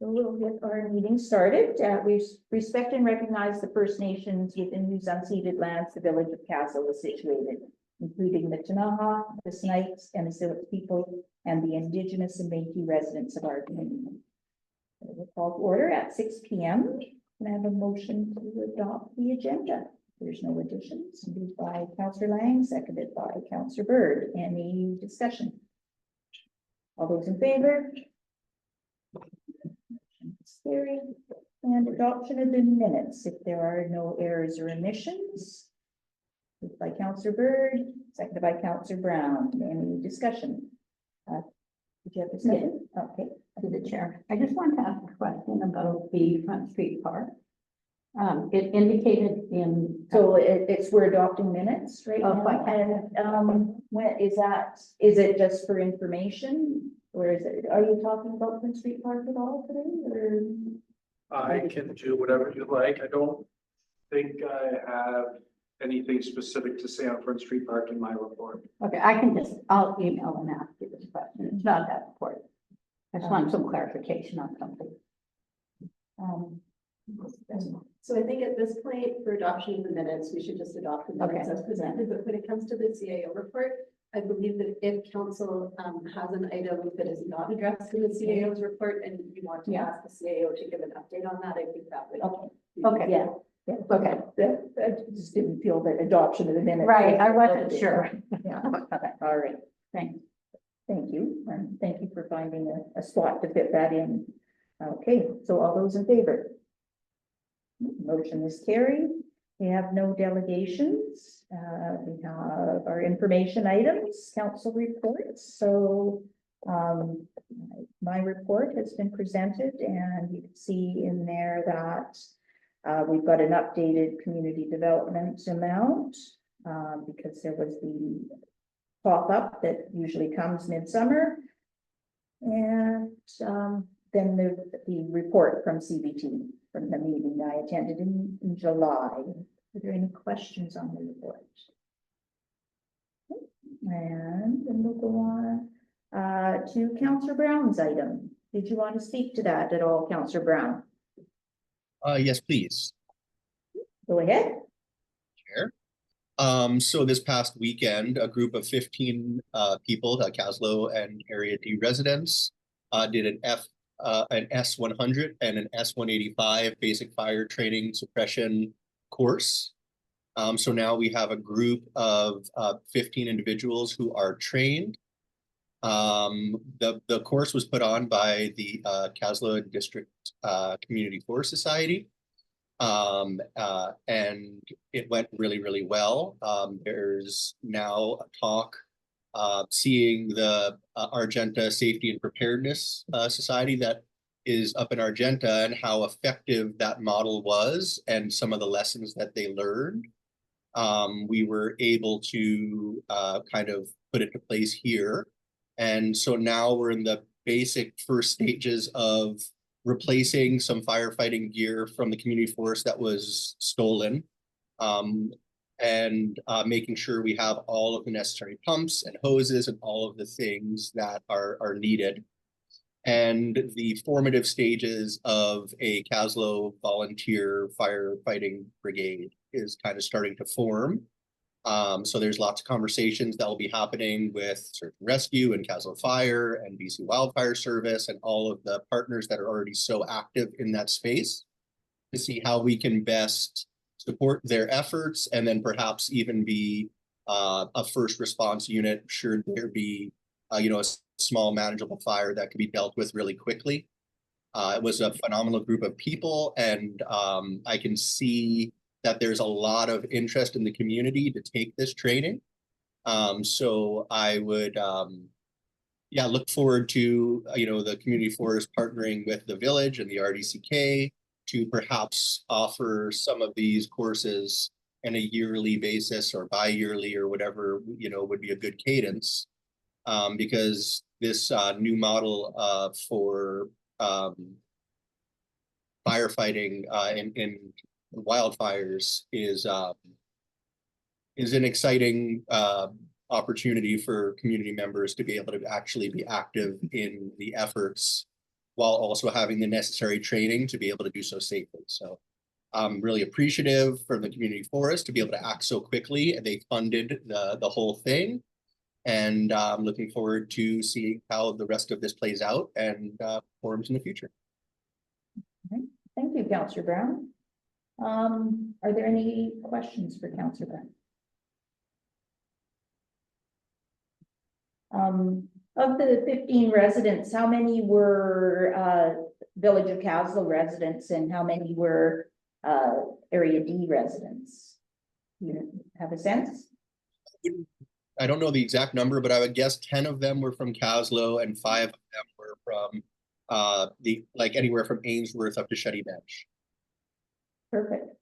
So we'll get our meeting started. We respect and recognize the First Nations within whose unceded lands the village of Kaslo is situated, including the Ktunaxa, the Snipes, and the Silt people, and the Indigenous and Métis residents of our community. We'll call to order at 6 p.m. Can I have a motion to adopt the agenda? There's no additions. Moved by Councillor Lang, seconded by Councillor Bird. Any discussion? All those in favor? Carried. And adoption of the minutes if there are no errors or omissions. Moved by Councillor Bird, seconded by Councillor Brown. Any discussion? Did you have discussion? Yeah. Okay. To the chair, I just want to ask a question about the Front Street Park. It indicated in so it's we're adopting minutes right now. And when is that? Is it just for information? Or is it, are you talking about Front Street Park at all today? Or I can do whatever you like. I don't think I have anything specific to say on Front Street Park in my report. okay, I'll email and ask you this question. It's not that important. I just want some clarification on something. So I think at this point, for adoption of the minutes, we should just adopt the minutes as presented. But when it comes to the CAO report, I believe that if council has an item that is not addressed in the CAO's report and you want to ask the CAO to give an update on that, I think that would. Okay. yeah. Okay. I just didn't feel that adoption of the minutes. Right, I wasn't sure. Yeah. Okay. All right. Thanks. Thank you. And thank you for finding a spot to fit that in. Okay, so all those in favor? Motion is carried. We have no delegations. We have our information items, council reports. So my report has been presented and you can see in there that we've got an updated community development amount because there was the pop-up that usually comes midsummer. And then the report from CBT from the meeting I attended in July. Are there any questions on the report? And then we'll go on to Councillor Brown's item. Did you want to speak to that at all, Councillor Brown? Yes, please. Go ahead. Chair. So this past weekend, a group of 15 people, Kaslo and Area D residents, did an S100 and an S185 basic fire training suppression course. So now we have a group of 15 individuals who are trained. The course was put on by the Kaslo District Community Forest Society. And it went really, really well. There's now a talk seeing the Argenta Safety and Preparedness Society that is up in Argenta and how effective that model was and some of the lessons that they learned. We were able to kind of put into place here. And so now we're in the basic first stages of replacing some firefighting gear from the community forest that was stolen. And making sure we have all of the necessary pumps and hoses and all of the things that are needed. And the formative stages of a Kaslo volunteer firefighting brigade is kind of starting to form. So there's lots of conversations that will be happening with Search and Rescue and Kaslo Fire and BC Wildfire Service and all of the partners that are already so active in that space to see how we can best support their efforts and then perhaps even be a first response unit should there be a small manageable fire that can be dealt with really quickly. It was a phenomenal group of people and I can see that there's a lot of interest in the community to take this training. So I would look forward to the community forest partnering with the village and the RDCK to perhaps offer some of these courses on a yearly basis or bi-yearly or whatever, would be a good cadence. Because this new model for firefighting in wildfires is an exciting opportunity for community members to be able to actually be active in the efforts while also having the necessary training to be able to do so safely. So I'm really appreciative from the community forest to be able to act so quickly, and they funded the whole thing. And I'm looking forward to seeing how the rest of this plays out and forms in the future. Thank you, Councillor Brown. Are there any questions for Councillor Brown? Of the 15 residents, how many were Village of Kaslo residents and how many were Area D residents? You have a sense? I don't know the exact number, but I would guess 10 of them were from Kaslo and 5 of them were from anywhere from Ainsworth up to Shetty Bench. Perfect.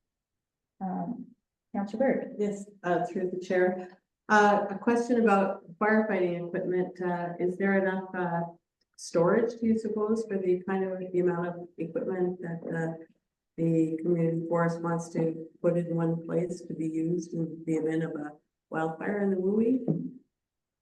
Councillor Bird. Yes, through the chair. A question about firefighting equipment. Is there enough storage, do you suppose, for the amount of equipment that the community forest wants to put in one place to be used in the event of a wildfire in the WUI?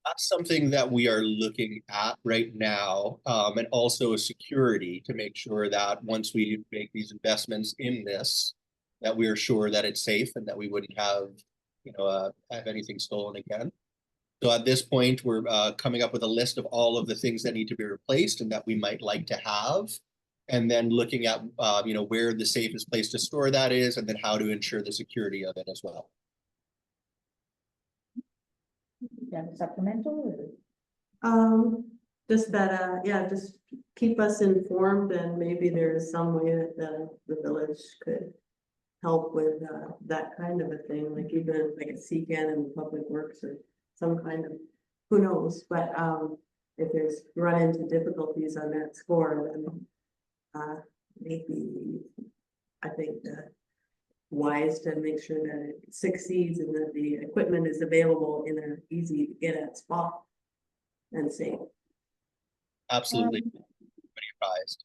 That's something that we are looking at right now, and also security to make sure that once we make these investments in this, that we are sure that it's safe and that we wouldn't have anything stolen again. So at this point, we're coming up with a list of all of the things that need to be replaced and that we might like to have, and then looking at where the safest place to store that is, and then how to ensure the security of it as well. Supplemental? Or? Just that, just keep us informed, and maybe there is some way that the village could help with that kind of a thing, like even like a CCAN in Public Works or some kind of, who knows, but if there's run into difficulties on that score, then maybe I think wise to make sure that it succeeds and that the equipment is available in an easy to get at spot and safe. Absolutely. Advised.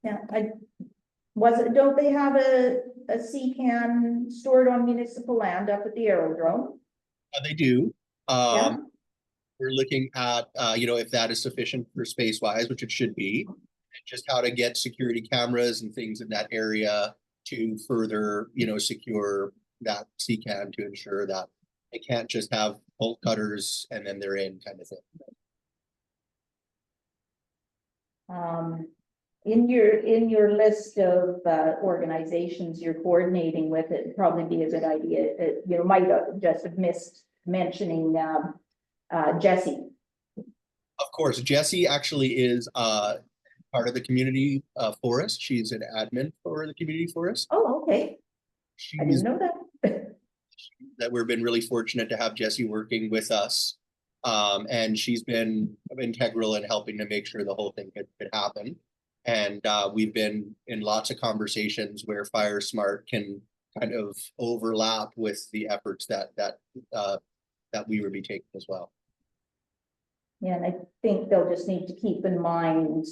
Yeah, don't they have a CCAN stored on municipal land up at the aerodrome? They do. Yeah. We're looking at, if that is sufficient for space wise, which it should be, and just how to get security cameras and things in that area to further, secure that CCAN to ensure that it can't just have bolt cutters and then they're in kind of thing. In your list of organizations you're coordinating with, it'd probably be a good idea. You might have just missed mentioning Jessie. Of course, Jessie actually is part of the community forest. She's an admin for the community forest. Oh, okay. I didn't know that. That we've been really fortunate to have Jessie working with us. And she's been integral in helping to make sure the whole thing could happen. And we've been in lots of conversations where Fire Smart can kind of overlap with the efforts that we would be taking as well. Yeah, and I think they'll just need to keep in mind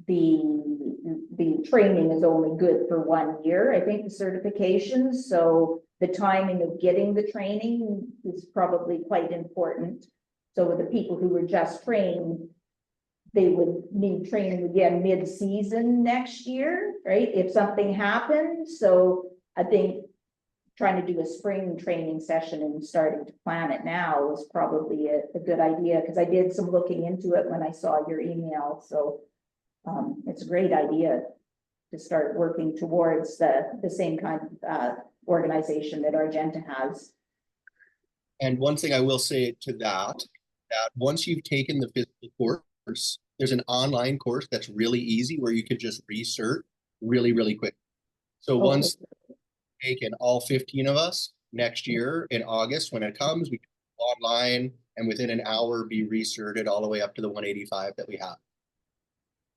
the training is only good for 1 year. I think the certifications, so the timing of getting the training is probably quite important. So with the people who were just trained, they would need training again mid-season next year, right? If something happened. So I think trying to do a spring training session and starting to plan it now is probably a good idea, because I did some looking into it when I saw your email. So it's a great idea to start working towards the same kind of organization that Argenta has. And one thing I will say to that once you've taken the physical course, there's an online course that's really easy where you can just recert really, really quick. So once taken, all 15 of us next year in August, when it comes, we can go online and within an hour be recerted all the way up to the 185 that we have.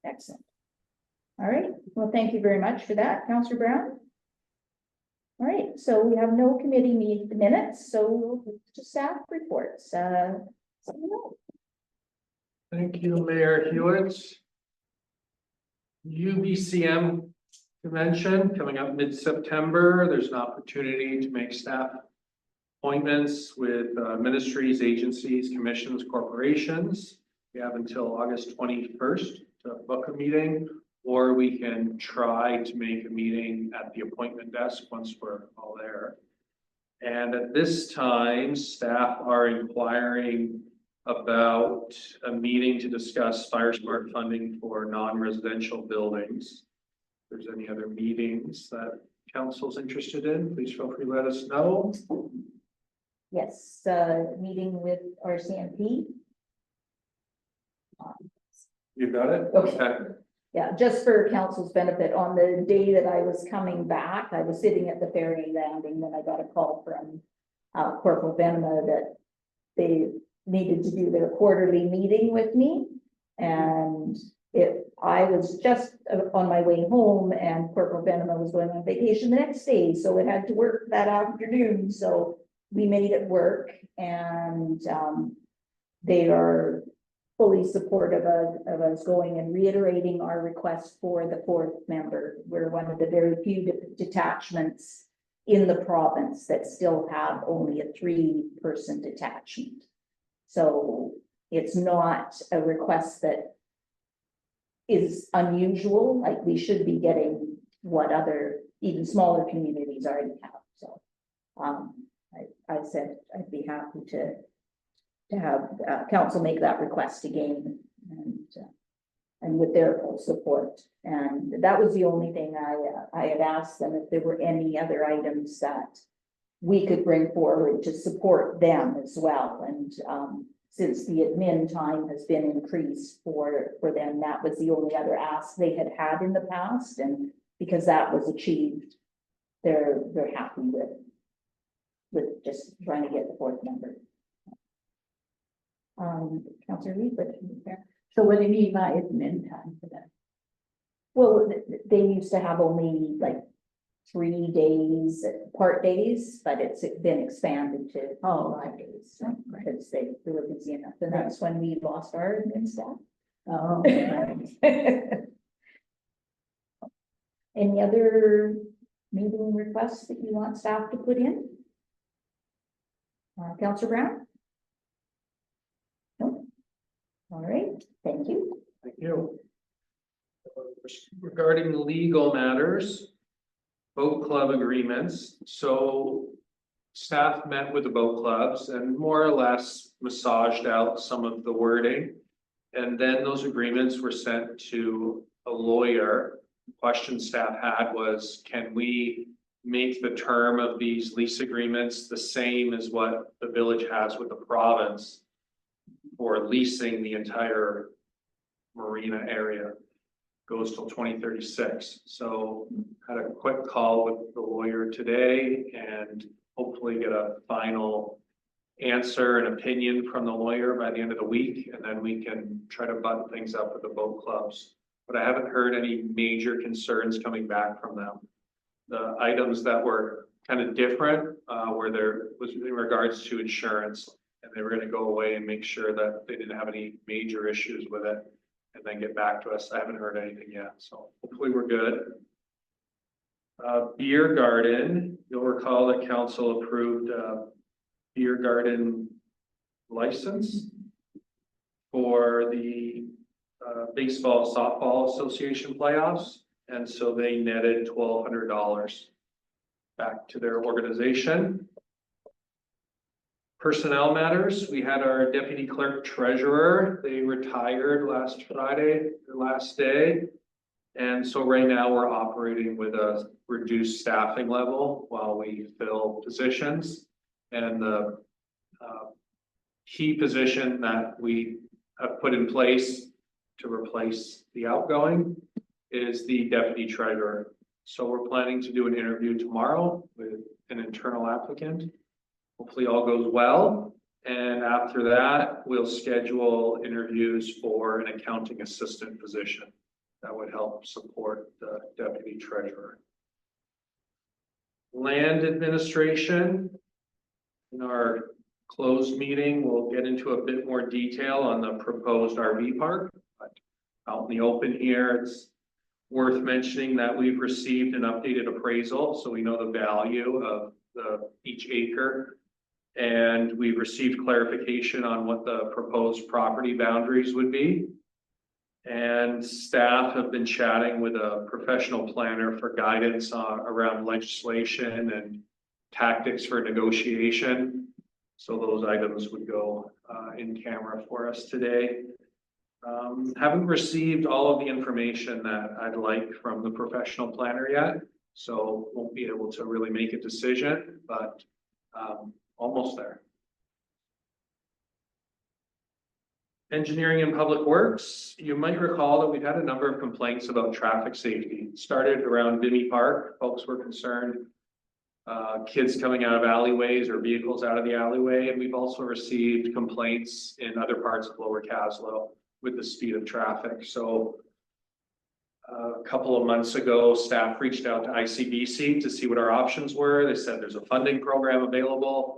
Excellent. All right. Well, thank you very much for that, Councillor Brown. All right. So we have no committee minutes. So we'll move to staff reports. Thank you, Mayor Hewitt. UBCM convention coming up mid-September. There's an opportunity to make staff appointments with ministries, agencies, commissions, corporations. We have until August 21st to book a meeting. or we can try to make a meeting at the appointment desk once we're all there. And at this time, staff are inquiring about a meeting to discuss fire smart funding for non-residential buildings. If there's any other meetings that council's interested in, please feel free to let us know. Yes, meeting with RCMP. You got it? Okay. Yeah, just for council's benefit, on the day that I was coming back, I was sitting at the ferry landing when I got a call from Corporal Venema that they needed to do their quarterly meeting with me. And I was just on my way home and Corporal Venema was going on vacation the next day, so it had to work that afternoon. So we made it work, and they are fully supportive of us going and reiterating our request for the fourth member. We're one of the very few detachments in the province that still have only a 3-person detachment. So it's not a request that is unusual, like we should be getting what other even smaller communities already have. So I said I'd be happy to have council make that request again, and with their full support. And that was the only thing I had asked them, if there were any other items that we could bring forward to support them as well. And since the admin time has been increased for them, that was the only other ask they had had in the past. And because that was achieved, they're happy with just trying to get the fourth member. Councillor Reed, but So what do you mean by admin time for that? well, they used to have only like 3 days, part days, but it's been expanded to 5 days because they were busy enough. And that's when we lost our admin staff. Oh, right. Any other meeting requests that you want staff to put in? Councillor Brown? No? All right, thank you. Thank you. Regarding legal matters, boat club agreements, so staff met with the boat clubs and more or less massaged out some of the wording. And then those agreements were sent to a lawyer. The question staff had was, can we make the term of these lease agreements the same as what the village has with the province for leasing the entire marina area? Goes till 2036. So had a quick call with the lawyer today and hopefully get a final answer and opinion from the lawyer by the end of the week. And then we can try to button things up with the boat clubs. But I haven't heard any major concerns coming back from them. The items that were kind of different where there was in regards to insurance, and they were going to go away and make sure that they didn't have any major issues with it and then get back to us. I haven't heard anything yet, so hopefully we're good. Beer garden, you'll recall that council approved beer garden license for the baseball softball association playoffs. And so they netted $1,200 back to their organization. Personnel matters, we had our deputy clerk treasurer, they retired last Friday, their last day. And so right now we're operating with a reduced staffing level while we fill positions. And the key position that we have put in place to replace the outgoing is the deputy treasurer. So we're planning to do an interview tomorrow with an internal applicant. Hopefully all goes well. And after that, we'll schedule interviews for an accounting assistant position that would help support the deputy treasurer. Land administration. In our closed meeting, we'll get into a bit more detail on the proposed RV park. But out in the open here, it's worth mentioning that we've received an updated appraisal, so we know the value of each acre. And we've received clarification on what the proposed property boundaries would be. And staff have been chatting with a professional planner for guidance around legislation and tactics for negotiation. So those items would go in camera for us today. Haven't received all of the information that I'd like from the professional planner yet, so won't be able to really make a decision, but almost there. Engineering and Public Works, you might recall that we've had a number of complaints about traffic safety. It started around Bimmy Park, folks were concerned. Kids coming out of alleyways or vehicles out of the alleyway, and we've also received complaints in other parts of Lower Kaslo with the speed of traffic. So a couple of months ago, staff reached out to ICBC to see what our options were. They said there's a funding program available.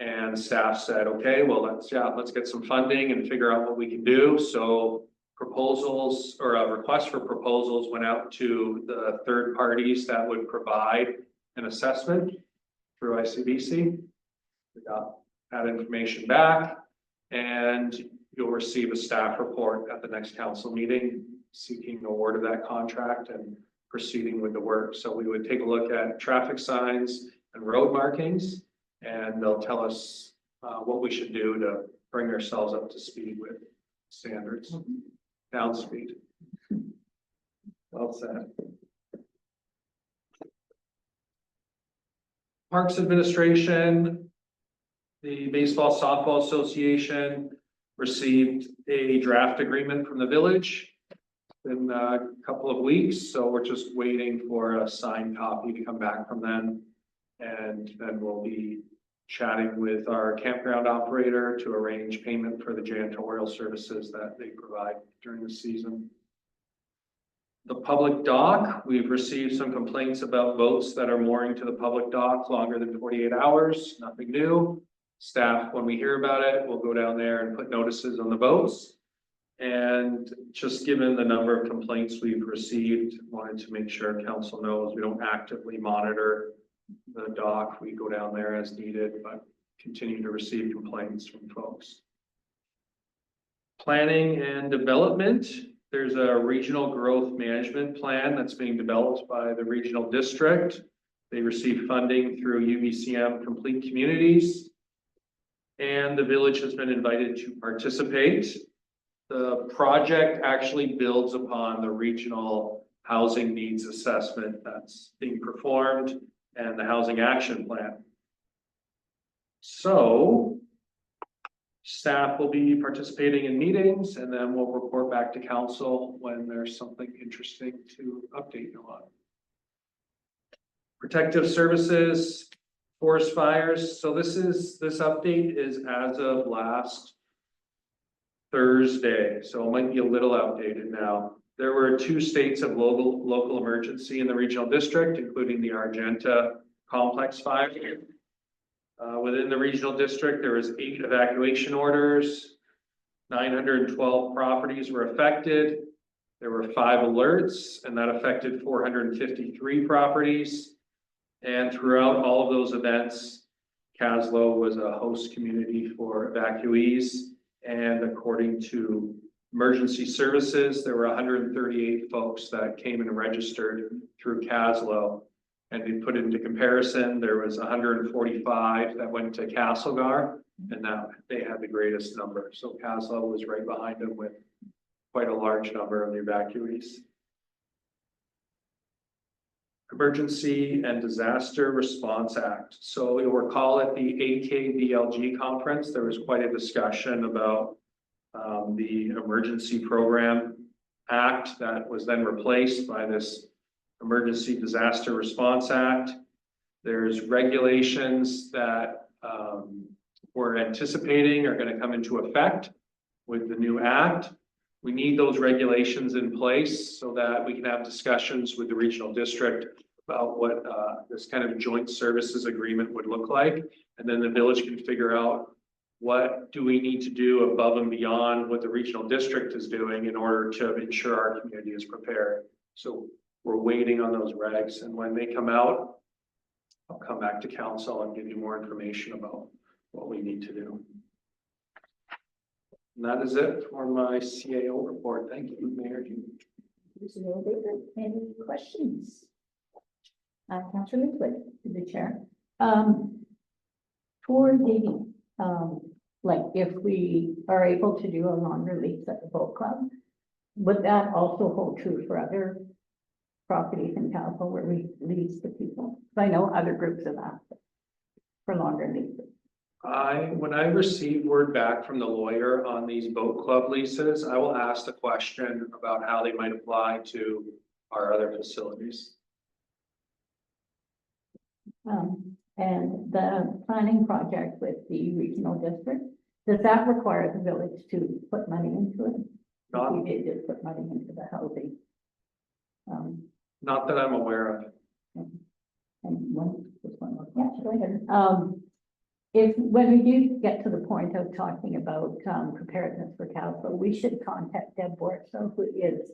And staff said, okay, well, let's get some funding and figure out what we can do. So proposals or a request for proposals went out to the third parties that would provide an assessment through ICBC. We got that information back, and you'll receive a staff report at the next council meeting seeking award of that contract and proceeding with the work. So we would take a look at traffic signs and road markings, and they'll tell us what we should do to bring ourselves up to speed with standards, down speed. Well said. Parks Administration, the Baseball Softball Association received a draft agreement from the village in a couple of weeks. So we're just waiting for a signed copy to come back from them. And then we'll be chatting with our campground operator to arrange payment for the janitorial services that they provide during the season. The public dock, we've received some complaints about boats that are mooring to the public dock longer than 48 hours, nothing new. Staff, when we hear about it, we'll go down there and put notices on the boats. And just given the number of complaints we've received, wanted to make sure council knows we don't actively monitor the dock. We go down there as needed, but continue to receive complaints from folks. Planning and development. There's a regional growth management plan that's being developed by the regional district. They receive funding through UBCM Complete Communities. And the village has been invited to participate. The project actually builds upon the regional housing needs assessment that's being performed and the housing action plan. So staff will be participating in meetings, and then we'll report back to council when there's something interesting to update you on. Protective services, forest fires. So this update is as of last Thursday, so it might be a little outdated now. There were 2 states of local emergency in the regional district, including the Argenta complex fire. Within the regional district, there was 8 evacuation orders. 912 properties were affected. There were 5 alerts, and that affected 453 properties. And throughout all of those events, Kaslo was a host community for evacuees. And according to emergency services, there were 138 folks that came and registered through Kaslo. And we put it into comparison, there was 145 that went to Castlegar, and that they had the greatest number. So Kaslo was right behind them with quite a large number of the evacuees. Emergency and Disaster Response Act. So you'll recall at the AKVLG conference, there was quite a discussion about the Emergency Program Act that was then replaced by this Emergency Disaster Response Act. There's regulations that we're anticipating are going to come into effect with the new act. We need those regulations in place so that we can have discussions with the regional district about what this kind of joint services agreement would look like. And then the village can figure out what do we need to do above and beyond what the regional district is doing in order to ensure our community is prepared. So we're waiting on those regs, and when they come out, I'll come back to council and give you more information about what we need to do. And that is it for my CAO report. Thank you, Mayor. Councillor Baker, any questions? Councillor Litwood. To the chair. For the, like if we are able to do a longer lease at the boat club, would that also hold true for other properties in Kaslo where we lease to people? 'Cause I know other groups have asked for longer leases. When I receive word back from the lawyer on these boat club leases, I will ask the question about how they might apply to our other facilities. And the planning project with the regional district, does that require the village to put money into it? Not, We did just put money into the housing. not that I'm aware of. And one, just one more Yeah, question. go ahead. If, when we do get to the point of talking about, preparedness for Kaslo, we should contact Deb Bortso, who is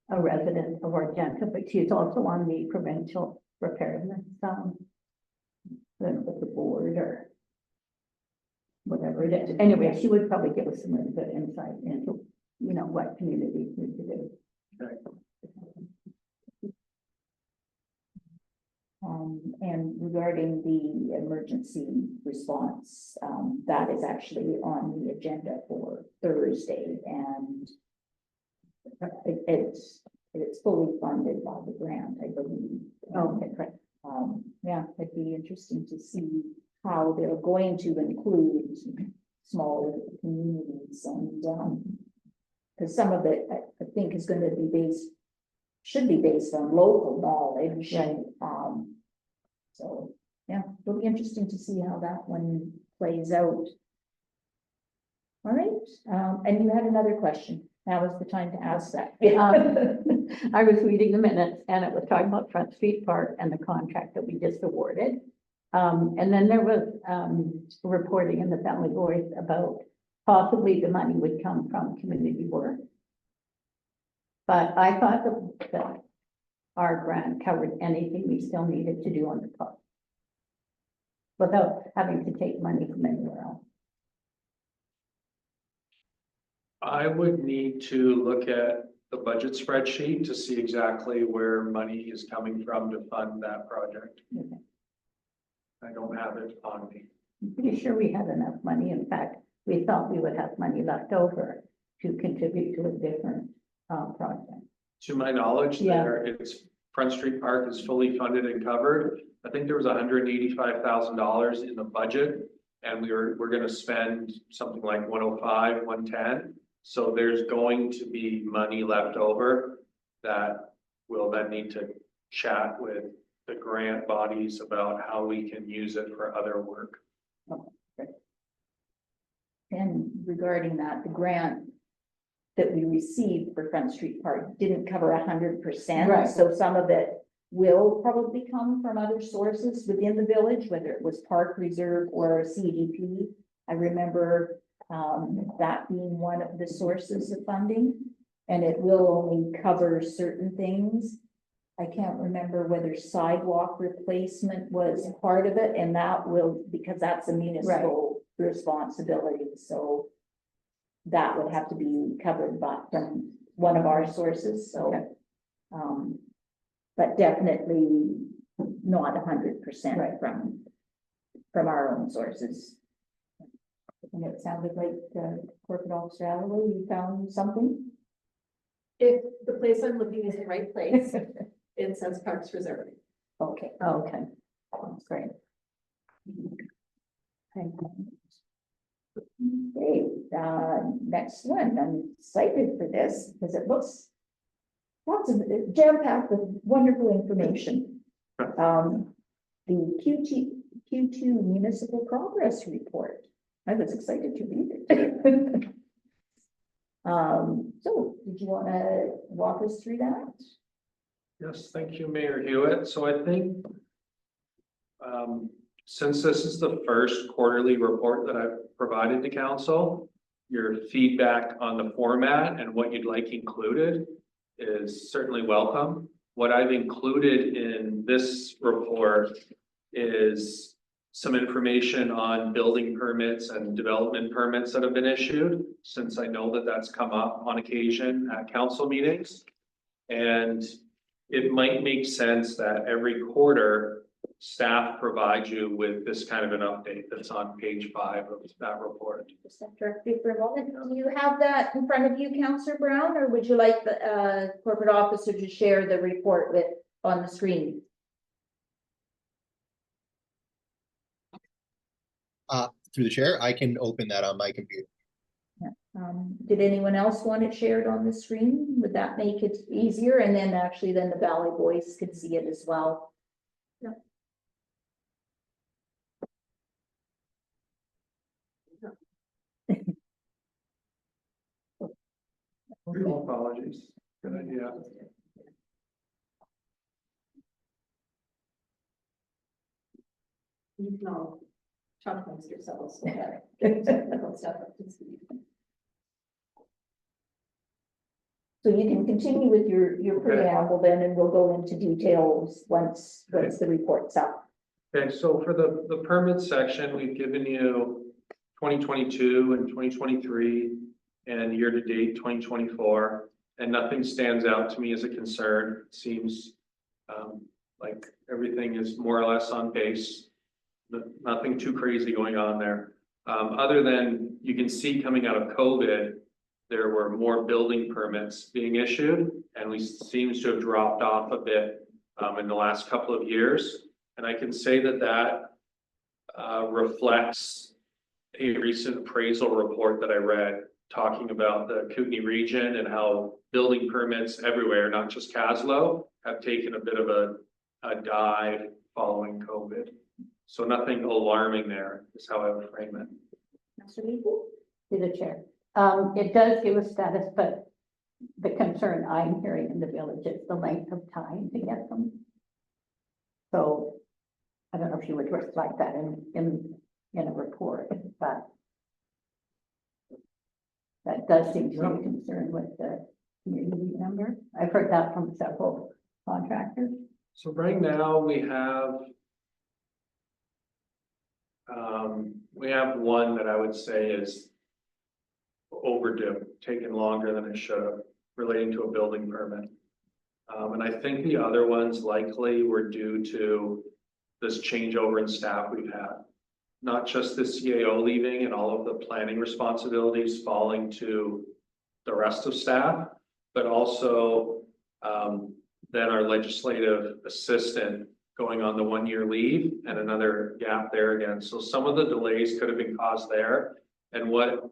a resident of Argenta, but she's also on the provincial preparedness, with the board or whatever it is. Anyway, she would probably give us some really good insight into, you know, what communities need to do. Okay. And regarding the emergency response, that is actually on the agenda for Thursday, and it's fully funded by the grant, I believe. Okay, great. Yeah, it'd be interesting to see how they're going to include smaller communities and, because some of it, I think is going to be should be based on local knowledge. Right. So, yeah, it'll be interesting to see how that one plays out. All right, and you had another question. Now is the time to ask that. I was reading the minutes and it was talking about Front Street Park and the contract that we just awarded. And then there was, reporting in the Family Voice about possibly the money would come from community work. But I thought that our grant covered anything we still needed to do on the park without having to take money from anywhere else. I would need to look at the budget spreadsheet to see exactly where money is coming from to fund that project. Okay. I don't have it on me. I'm pretty sure we had enough money. In fact, we thought we would have money left over to contribute to a different project. To my knowledge, Yeah. it's Front Street Park is fully funded and covered. I think there was $185,000 in the budget. And we're gonna spend something like 105, 110. So there's going to be money left over that we'll then need to chat with the grant bodies about how we can use it for other work. And regarding that, the grant that we received for Front Street Park didn't cover 100%. Right. So some of it will probably come from other sources within the village, whether it was Park Reserve or CDP. I remember that being one of the sources of funding, and it will only cover certain things. I can't remember whether sidewalk replacement was part of it, and that will, because that's a municipal responsibility, so that would have to be covered by from one of our sources, so. Okay. But definitely not 100% Right. from our own sources. And it sounded like Corporate Officer Alloway, you found something? If the place I'm looking is the right place, it says Parks Reserve. Okay. Okay, that's great. Thank you. Okay, next one, I'm excited for this because it looks lots of jam-packed with wonderful information. The Q2 Municipal Progress Report. I was excited to read it. So did you want to walk us through that? Yes, thank you, Mayor Hewitt. So I think since this is the first quarterly report that I've provided to council, your feedback on the format and what you'd like included is certainly welcome. What I've included in this report is some information on building permits and development permits that have been issued, since I know that that's come up on occasion at council meetings. And it might make sense that every quarter, staff provide you with this kind of an update that's on page 5 of that report. Just interrupt you for a moment. Do you have that in front of you, Councillor Brown, or would you like the corporate officer to share the report with on the screen? Through the chair, I can open that on my computer. Did anyone else want it shared on the screen? Would that make it easier? And then actually then the Valley Boys could see it as well. Apologies. Good idea. You can all talk amongst yourselves. Technical stuff up to speed. So you can continue with your preamble then, and we'll go into details once the report's up. Okay, so for the permit section, we've given you 2022 and 2023 and year-to-date 2024, and nothing stands out to me as a concern. It seems like everything is more or less on pace. Nothing too crazy going on there. Other than you can see coming out of COVID, there were more building permits being issued, and we seems to have dropped off a bit in the last couple of years. And I can say that reflects a recent appraisal report that I read talking about the Kootenay region and how building permits everywhere, not just Kaslo, have taken a bit of a dive following COVID. So nothing alarming there is how I would frame it. To the chair. It does give a status, but the concern I'm hearing in the village is the length of time to get them. So I don't know if you would reflect that in a report, but that does seem to be a concern with the community member. I've heard that from several contractors. So right now we have one that I would say is overdue, taken longer than it should have, relating to a building permit. And I think the other ones likely were due to this changeover in staff we've had. Not just the CAO leaving and all of the planning responsibilities falling to the rest of staff, but also then our legislative assistant going on the 1-year leave and another gap there again. So some of the delays could have been caused there. And what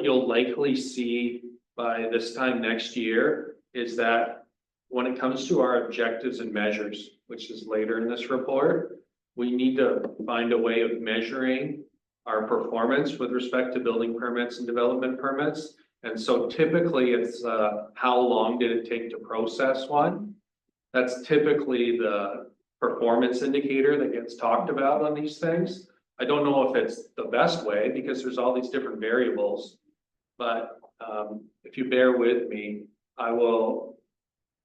you'll likely see by this time next year is that when it comes to our objectives and measures, which is later in this report, we need to find a way of measuring our performance with respect to building permits and development permits. And so typically it's how long did it take to process one? That's typically the performance indicator that gets talked about on these things. I don't know if it's the best way because there's all these different variables, but if you bear with me, I will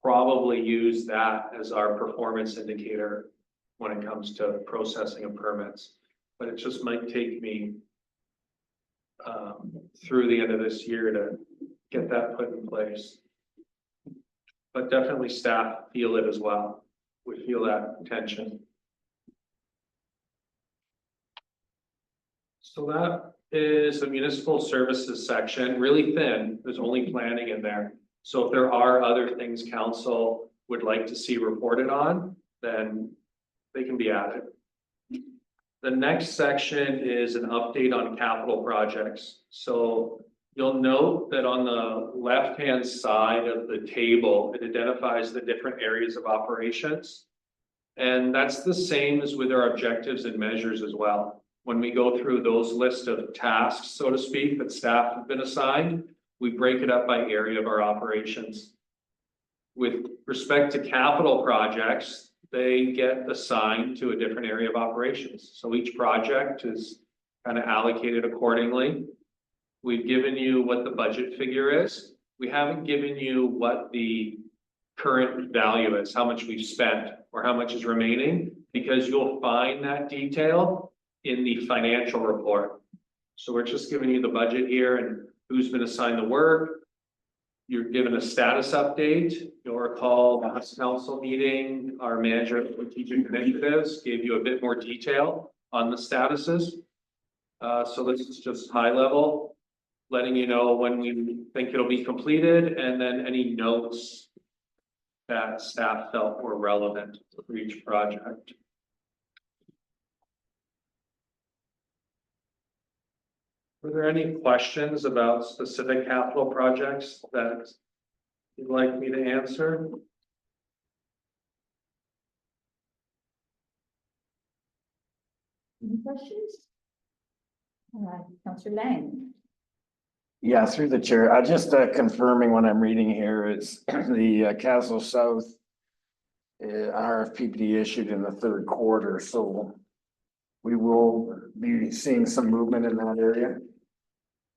probably use that as our performance indicator when it comes to processing of permits. But it just might take me through the end of this year to get that put in place. But definitely staff feel it as well. We feel that tension. So that is the municipal services section, really thin. There's only planning in there. So if there are other things council would like to see reported on, then they can be added. The next section is an update on capital projects. So you'll note that on the left-hand side of the table, it identifies the different areas of operations. And that's the same as with our objectives and measures as well. When we go through those list of tasks, so to speak, that staff have been assigned, we break it up by area of our operations. With respect to capital projects, they get assigned to a different area of operations. So each project is kind of allocated accordingly. We've given you what the budget figure is. We haven't given you what the current value is, how much we've spent or how much is remaining, because you'll find that detail in the financial report. So we're just giving you the budget here and who's been assigned the work. You're given a status update. You'll recall last council meeting, our manager of strategic initiatives gave you a bit more detail on the statuses. So this is just high level, letting you know when we think it'll be completed and then any notes that staff felt were relevant for each project. Were there any questions about specific capital projects that you'd like me to answer? Any questions? Councillor Lang. Yeah, through the chair, just confirming what I'm reading here is the Kaslo South RFP issued in the third quarter, so we will be seeing some movement in that area.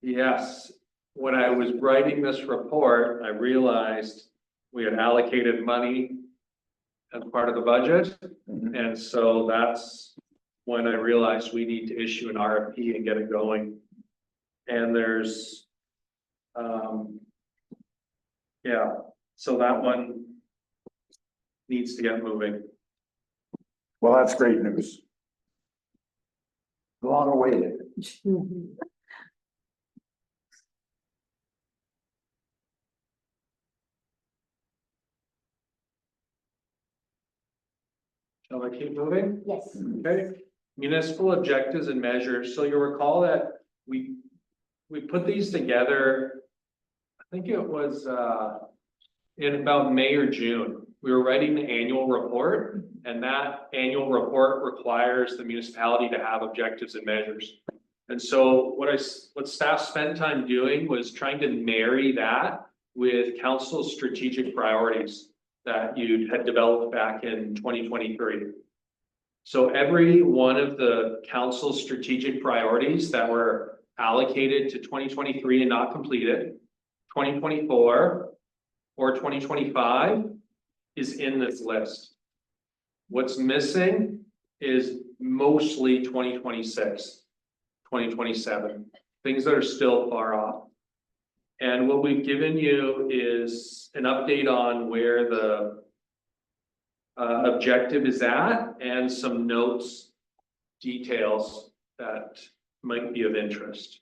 Yes, when I was writing this report, I realized we had allocated money as part of the budget. Mhm. And so that's when I realized we need to issue an RFP and get it going. And there's, yeah, so that one needs to get moving. Well, that's great news. Long awaited. Shall I keep moving? Yes. Okay, municipal objectives and measures. So you'll recall that we put these together. I think it was in about May or June. We were writing the annual report, and that annual report requires the municipality to have objectives and measures. And so what staff spent time doing was trying to marry that with council's strategic priorities that you had developed back in 2023. So every one of the council's strategic priorities that were allocated to 2023 and not completed, 2024 or 2025 is in this list. What's missing is mostly 2026, 2027, things that are still far off. And what we've given you is an update on where the objective is at and some notes, details that might be of interest.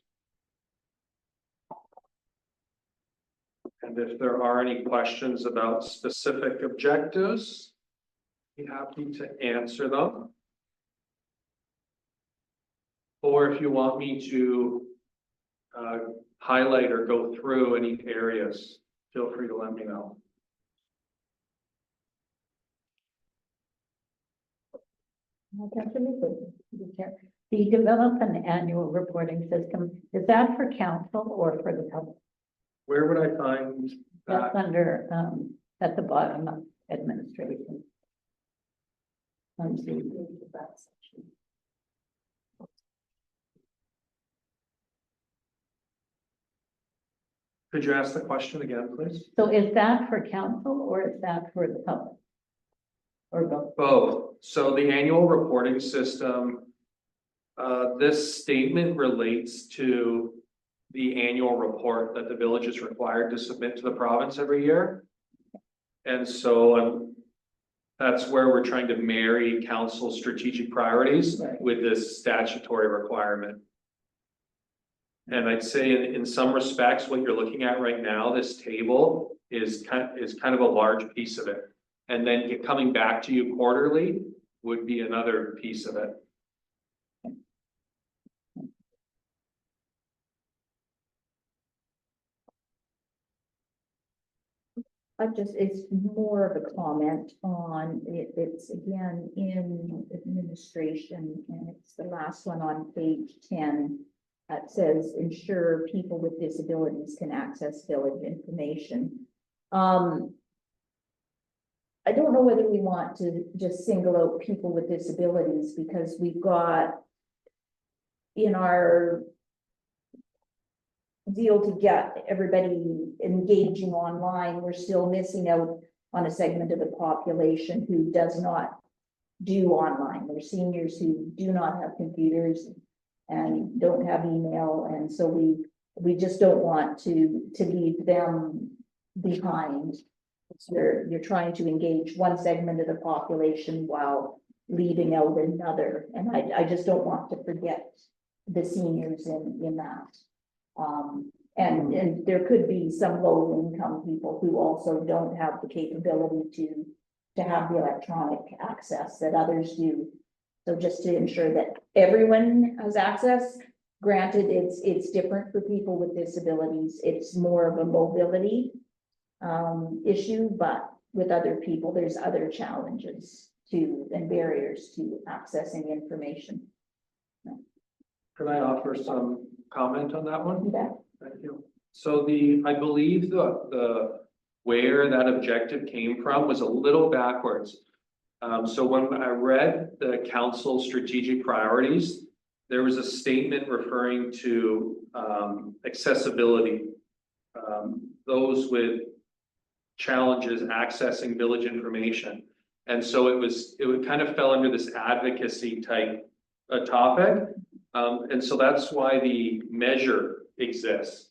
And if there are any questions about specific objectives, be happy to answer them. Or if you want me to highlight or go through any areas, feel free to let me know. The develop an annual reporting system, is that for council or for the public? Where would I find That's that? under, at the bottom of administration. That section. Could you ask the question again, please? So is that for council or is that for the public? Or both? Both. So the annual reporting system, this statement relates to the annual report that the village is required to submit to the province every year. And so that's where we're trying to marry council's strategic priorities with this statutory requirement. And I'd say in some respects, what you're looking at right now, this table is kind of a large piece of it. And then coming back to you quarterly would be another piece of it. It's more of a comment on it. It's again in administration, and it's the last one on page 10. That says ensure people with disabilities can access village information. I don't know whether we want to just single out people with disabilities, because we've got in our deal to get everybody engaging online, we're still missing out on a segment of the population who does not do online. There's seniors who do not have computers and don't have email, and so we just don't want to leave them behind. So you're trying to engage one segment of the population while leaving out another, and I just don't want to forget the seniors in that. And there could be some low income people who also don't have the capability to have the electronic access that others do. So just to ensure that everyone has access, granted, it's different for people with disabilities. It's more of a mobility issue, but with other people, there's other challenges too and barriers to accessing information. Can I offer some comment on that one? Yeah. Thank you. So I believe the where that objective came from was a little backwards. So when I read the council strategic priorities, there was a statement referring to accessibility. Those with challenges accessing village information. And so it kind of fell under this advocacy type topic. And so that's why the measure exists.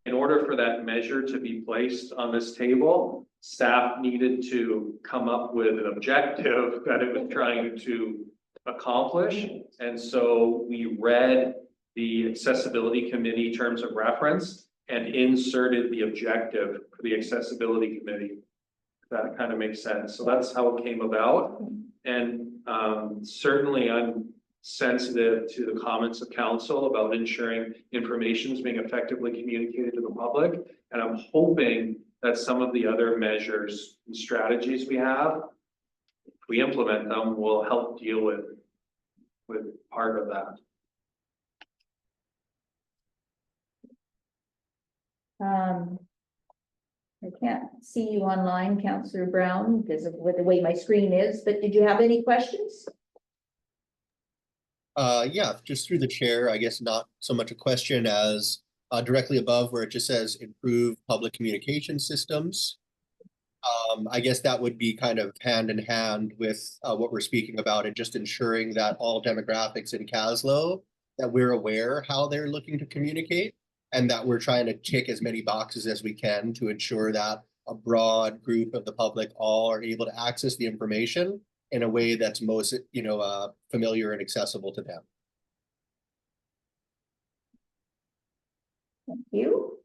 In order for that measure to be placed on this table, staff needed to come up with an objective that it was trying to accomplish. And so we read the accessibility committee terms of reference and inserted the objective for the accessibility committee. That kind of makes sense. So that's how it came about. And certainly I'm sensitive to the comments of council about ensuring information is being effectively communicated to the public. And I'm hoping that some of the other measures and strategies we have, if we implement them, will help deal with part of that. I can't see you online, Councillor Brown, because of the way my screen is, but did you have any questions? Yeah, just through the chair, I guess not so much a question as directly above where it just says improve public communication systems. I guess that would be kind of hand in hand with what we're speaking about and just ensuring that all demographics in Kaslo, that we're aware how they're looking to communicate and that we're trying to tick as many boxes as we can to ensure that a broad group of the public all are able to access the information in a way that's most, familiar and accessible to them. Thank you.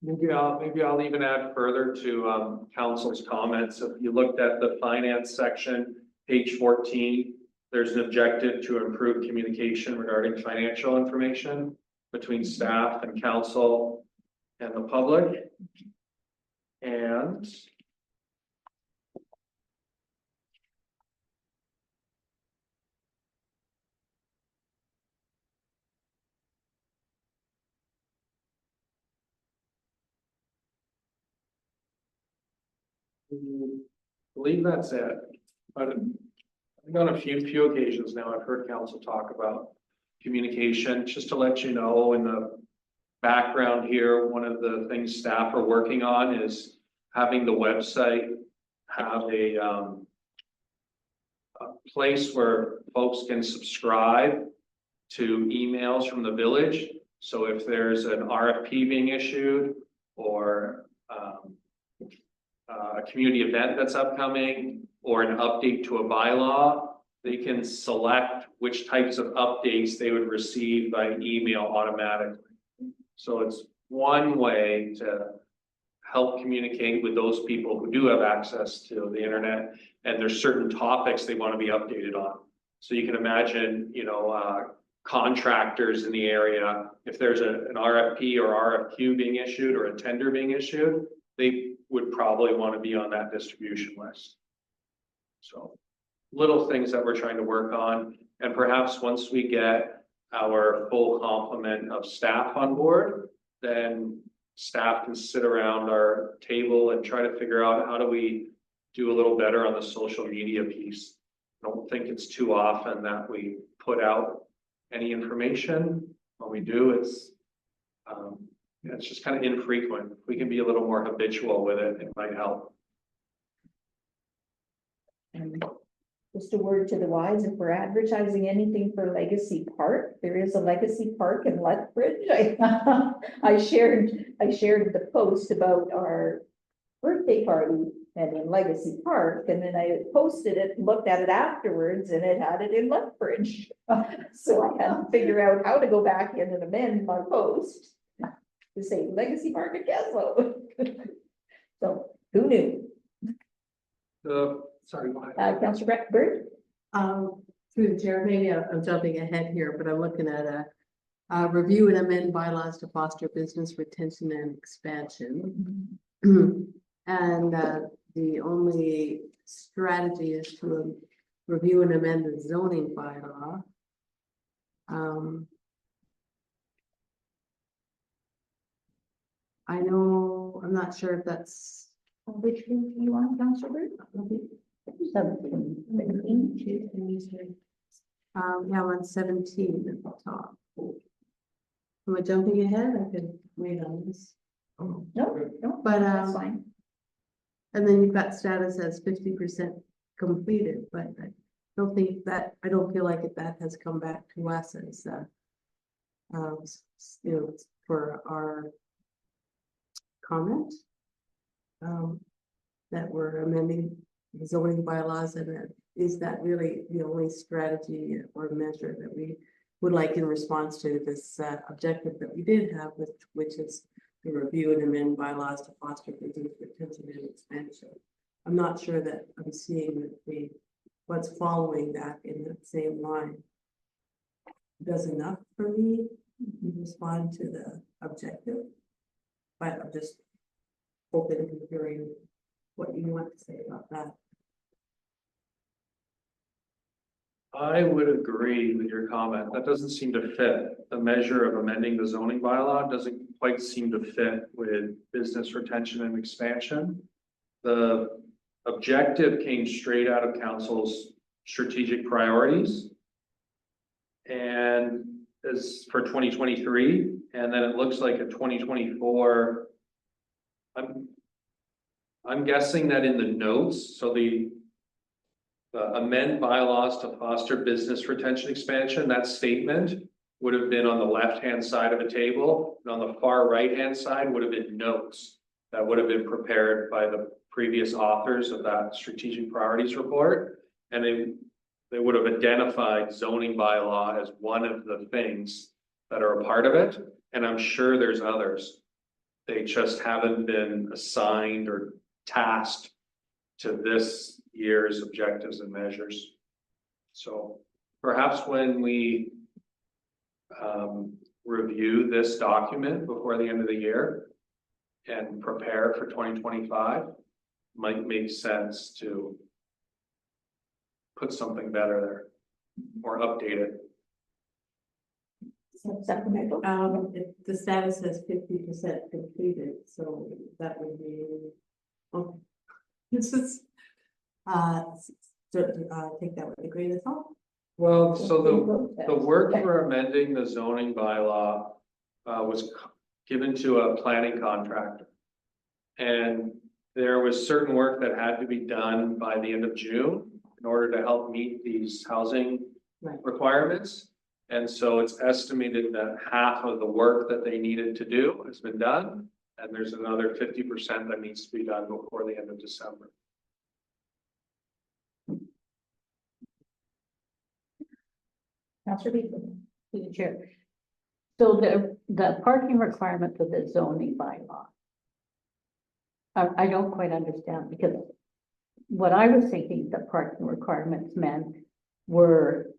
Maybe I'll even add further to council's comments. If you looked at the finance section, page 14, there's an objective to improve communication regarding financial information between staff and council and the public. And I believe that's it. But I think on a few occasions now, I've heard council talk about communication. Just to let you know, in the background here, one of the things staff are working on is having the website have a place where folks can subscribe to emails from the village. So if there's an RFP being issued or a community event that's upcoming or an update to a bylaw, they can select which types of updates they would receive by email automatically. So it's one way to help communicate with those people who do have access to the internet, and there's certain topics they want to be updated on. So you can imagine, contractors in the area, if there's an RFP or RFQ being issued or a tender being issued, they would probably want to be on that distribution list. So little things that we're trying to work on, and perhaps once we get our full complement of staff on board, then staff can sit around our table and try to figure out how do we do a little better on the social media piece. I don't think it's too often that we put out any information. When we do, it's it's just kind of infrequent. If we can be a little more habitual with it, it might help. And just a word to the wise, if we're advertising anything for Legacy Park, there is a Legacy Park in Lethbridge. I shared the post about our birthday party and in Legacy Park, and then I posted it, looked at it afterwards, and it had it in Lethbridge. So I had to figure out how to go back in and amend my post to say Legacy Park at Kaslo. So who knew? Sorry, go ahead. Councillor Bird? Through the chair, maybe I'm jumping ahead here, but I'm looking at a review and amend bylaws to foster business retention and expansion. And the only strategy is to review and amend the zoning bylaw. I know, I'm not sure if that's, Which one do you want, Councillor Bird? 17. yeah, I'm on 17 at the top. Am I jumping ahead? I could wait on this. No, no, But, that's fine. And then you've got status as 50% completed, but I don't think that, I don't feel like that has come back to us as, you know, for our comment. That we're amending the zoning bylaws, and that is that really the only strategy or measure that we would like in response to this objective that we did have, which is the review and amend bylaws to foster business retention and expansion. I'm not sure that I'm seeing that what's following that in that same line does enough for me to respond to the objective. But I'm just open to hearing what you want to say about that. I would agree with your comment. That doesn't seem to fit. The measure of amending the zoning bylaw doesn't quite seem to fit with business retention and expansion. The objective came straight out of council's strategic priorities. And as for 2023, and then it looks like a 2024. I'm guessing that in the notes, so the amend bylaws to foster business retention expansion, that statement would have been on the left-hand side of a table, and on the far right-hand side would have been notes that would have been prepared by the previous authors of that strategic priorities report. And they would have identified zoning bylaw as one of the things that are a part of it. And I'm sure there's others. They just haven't been assigned or tasked to this year's objectives and measures. So perhaps when we review this document before the end of the year and prepare for 2025, might make sense to put something better there or update it. Supplemental? If the status says 50% completed, so that would be, okay. This is, take that with a grain of salt. Well, so the work for amending the zoning bylaw was given to a planning contractor. And there was certain work that had to be done by the end of June in order to help meet these housing requirements. And so it's estimated that half of the work that they needed to do has been done. And there's another 50% that needs to be done before the end of December. Councillor Beaton? To the chair. So the parking requirements of the zoning bylaw. I don't quite understand, because what I was thinking the parking requirements meant were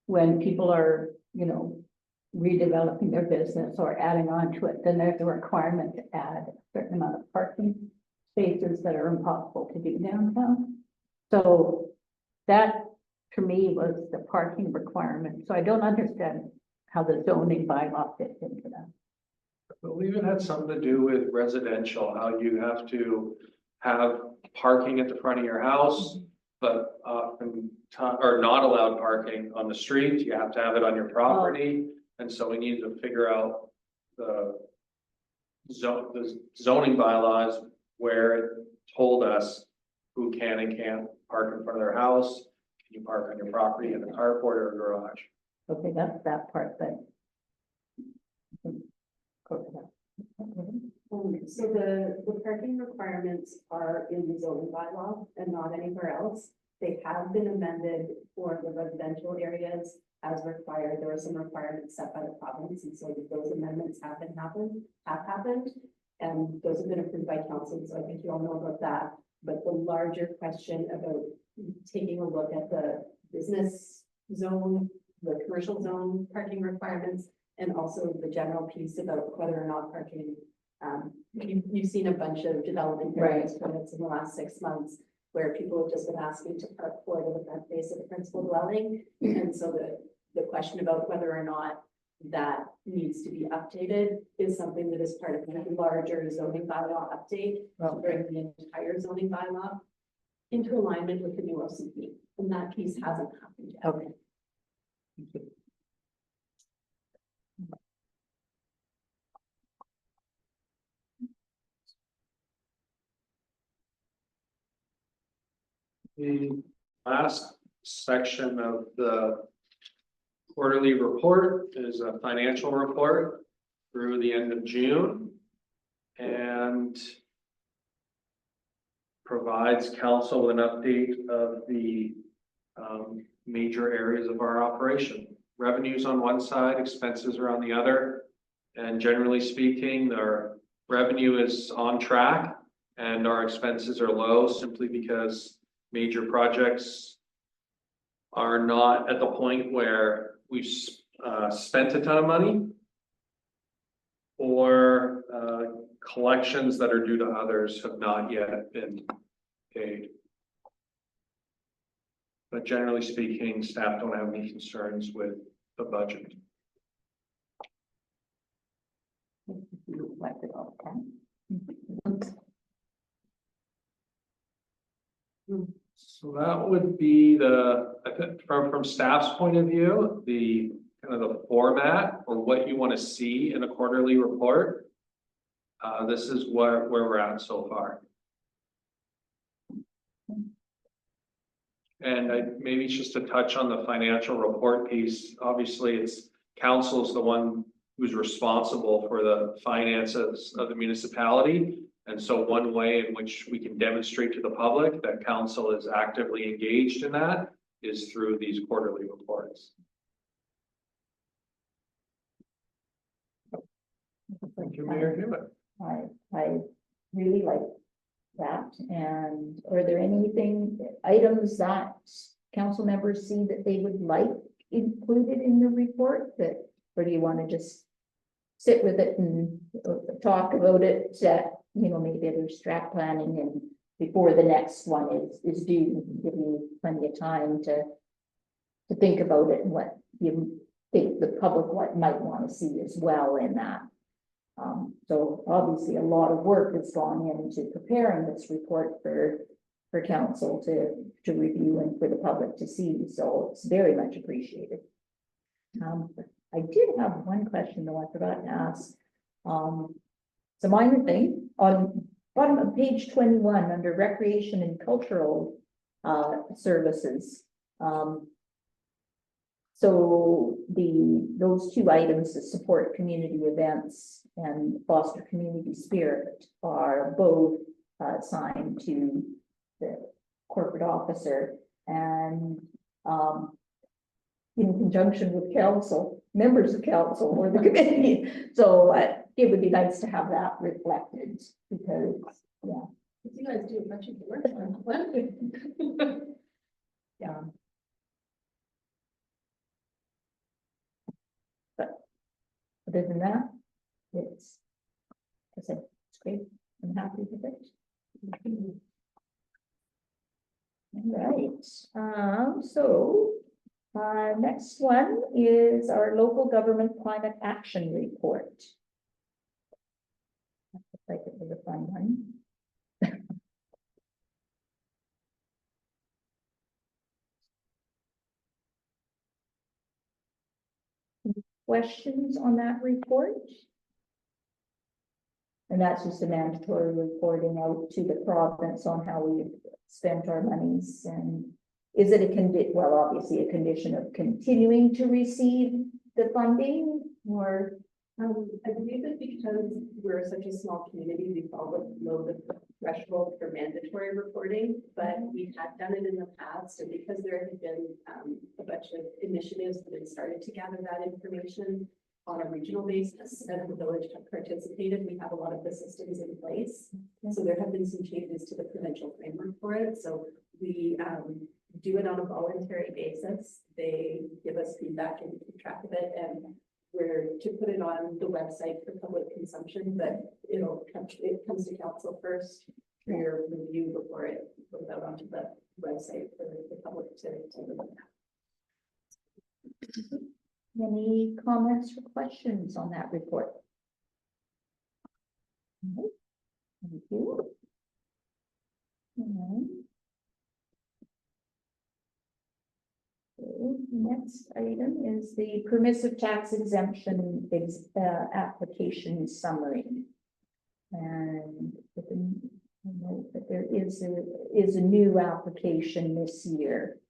when people are, you know, redeveloping their business or adding on to it, then there's a requirement to add a certain amount of parking spaces that are impossible to do downtown. So that, to me, was the parking requirement. So I don't understand how the zoning bylaw fits into that. I believe it had something to do with residential, how you have to have parking at the front of your house, but or not allowed parking on the street. You have to have it on your property. And so we need to figure out the zoning bylaws where it told us who can and can't park in front of their house. Can you park on your property in a carport or a garage? Okay, that's that part, but. So the parking requirements are in the zoning bylaw and not anywhere else. They have been amended for the residential areas as required. There were some requirements set by the province, and so those amendments have happened. And those have been approved by council, so I think you all know about that. But the larger question about taking a look at the business zone, the commercial zone parking requirements, and also the general piece about whether or not parking. You've seen a bunch of development variance permits in the last 6 months where people have just been asking to park forward in the front face of the principal dwelling. And so the question about whether or not that needs to be updated is something that is part of the larger zoning bylaw update, to bring the entire zoning bylaw into alignment with the new OCP. And that piece hasn't happened yet. Okay. The last section of the quarterly report is a financial report through the end of June and provides council with an update of the major areas of our operation. Revenues on one side, expenses are on the other. And generally speaking, our revenue is on track and our expenses are low simply because major projects are not at the point where we've spent a ton of money or collections that are due to others have not yet been paid. But generally speaking, staff don't have any concerns with the budget. Reflected all the time. So that would be I think from staff's point of view, the kind of the format or what you want to see in a quarterly report. This is where we're at so far. And maybe just to touch on the financial report piece, obviously it's council's the one who's responsible for the finances of the municipality. And so one way in which we can demonstrate to the public that council is actively engaged in that is through these quarterly reports. Thank you, Mayor Hewitt. I really like that. And are there items that council members see that they would like included in the report that, or do you want to just sit with it and talk about it at, maybe there's strat planning and before the next one is due, give you plenty of time to think about it and what you think the public might want to see as well in that. So obviously a lot of work has gone into preparing this report for council to review and for the public to see. So it's very much appreciated. I did have one question though I forgot to ask. It's a minor thing on bottom of page 21 under recreation and cultural services. So those two items that support community events and foster community spirit are both assigned to the corporate officer and in conjunction with council, members of council or the committee. So it would be nice to have that reflected because, yeah. You guys do a bunch of work on Yeah. Other than that, it's great. I'm happy with it. All right. So next one is our local government climate action report. Looks like it was a fun one. Questions on that report? And that's just a mandatory reporting out to the province on how we spent our monies. And is it well, obviously a condition of continuing to receive the funding, or? I believe that because we're such a small community, we fall below the threshold for mandatory reporting, but we had done it in the past, and because there had been a bunch of initiatives that had started to gather that information on a regional basis, and the village had participated, we have a lot of the systems in place. So there have been some changes to the provincial framework for it, so we do it on a voluntary basis. They give us feedback and we keep track of it, and we're to put it on the website for public consumption, but it comes to council first for your review before it goes out onto the website for the public to look at. Any comments or questions on that report? No. Thank you. Okay, next item is the permissive tax exemption application summary. And with a note that there is a new application this year.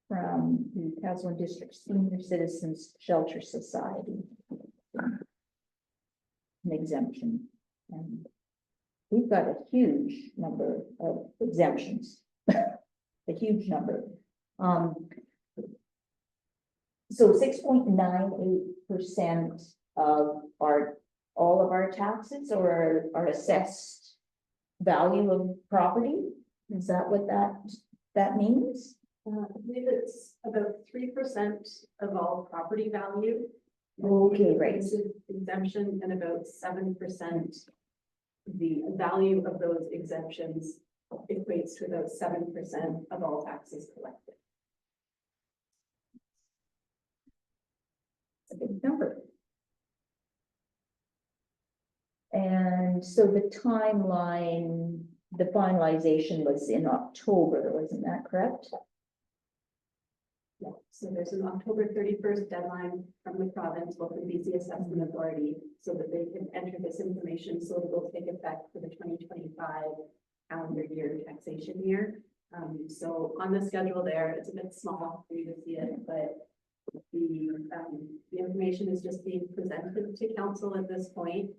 From the Kaslo District Senior Citizens Shelter Society. An exemption. And we've got a huge number of exemptions. A huge number. So 6.98% of all of our taxes or our assessed value of property. Is that what that means? I believe it's about 3% of all property value. Okay, right. Exemption, and about 7%. The value of those exemptions equates to about 7% of all taxes collected. It's a big number. And so the timeline, the finalization was in October, wasn't that correct? Yeah, so there's an October 31st deadline from the province, well, from BC Assessment Authority, so that they can enter this information, so it will take effect for the 2025 calendar year taxation year. So on the schedule there, it's a bit small for you to see it, but the information is just being presented to council at this point,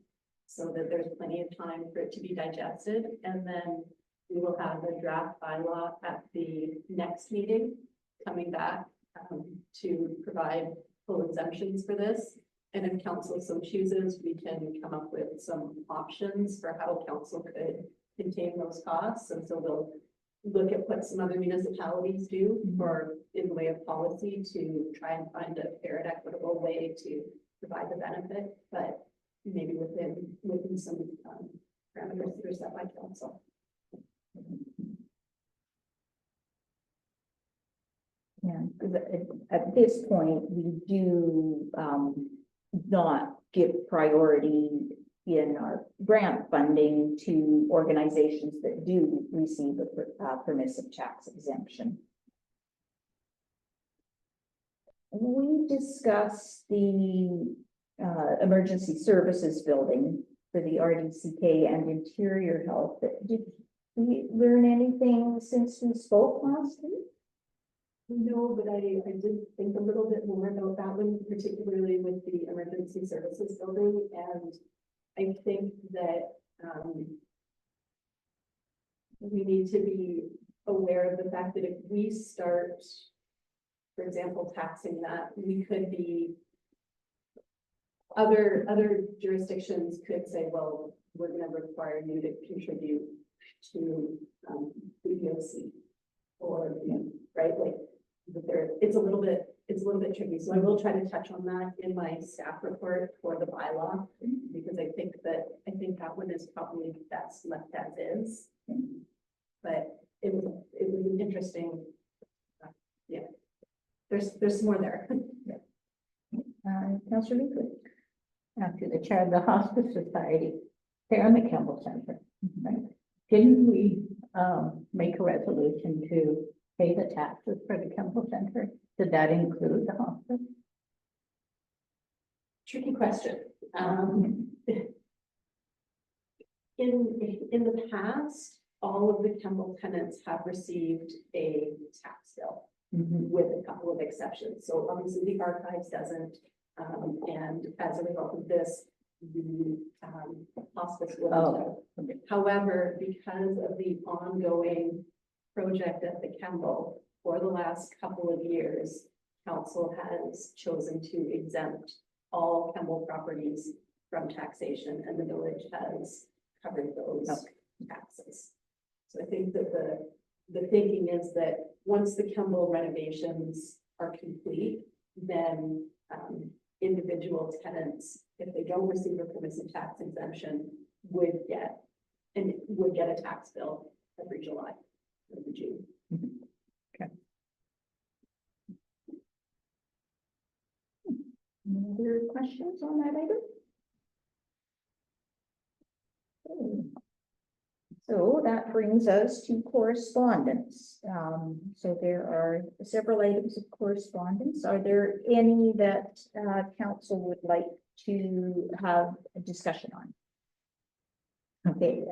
so that there's plenty of time for it to be digested, and then we will have a draft bylaw at the next meeting coming back to provide full exemptions for this. And if council so chooses, we can come up with some options for how council could contain those costs. And so we'll look at what some other municipalities do for in the way of policy to try and find a fair and equitable way to provide the benefit, but maybe within some parameters that are set by council. Yeah, because at this point, we do not give priority in our grant funding to organizations that do receive a permissive tax exemption. We discussed the emergency services building for the RDCK and interior health. Did we learn anything since we spoke last week? No, but I did think a little bit more about that one, particularly with the emergency services building. And I think that we need to be aware of the fact that if we start, for example, taxing that, we could be, other jurisdictions could say, well, we're going to require you to contribute to the EOC or, right, like, it's a little bit tricky. So I will try to touch on that in my staff report for the bylaw, because I think that one is probably best left as is. But it was an interesting, yeah. There's more there. Councillor Leakley. After the chair of the hospice society, they're in the Campbell Center, right? Didn't we make a resolution to pay the taxes for the Campbell Center? Did that include the hospice? Tricky question. In the past, all of the Kemble tenants have received a tax bill with a couple of exceptions. So obviously the archives doesn't, and as a result of this, the hospice will. Oh, However, because of the ongoing project at the Kemble for the last couple of years, council has chosen to exempt all Kemble properties from taxation, and the village has covered those taxes. So I think that the thinking is that once the Kemble renovations are complete, then individual tenants, if they don't receive a permissive tax exemption, would get a tax bill every July, every June. Any other questions on that item? Okay. So that brings us to correspondence. So there are several items of correspondence. Are there any that council would like to have a discussion on? Okay,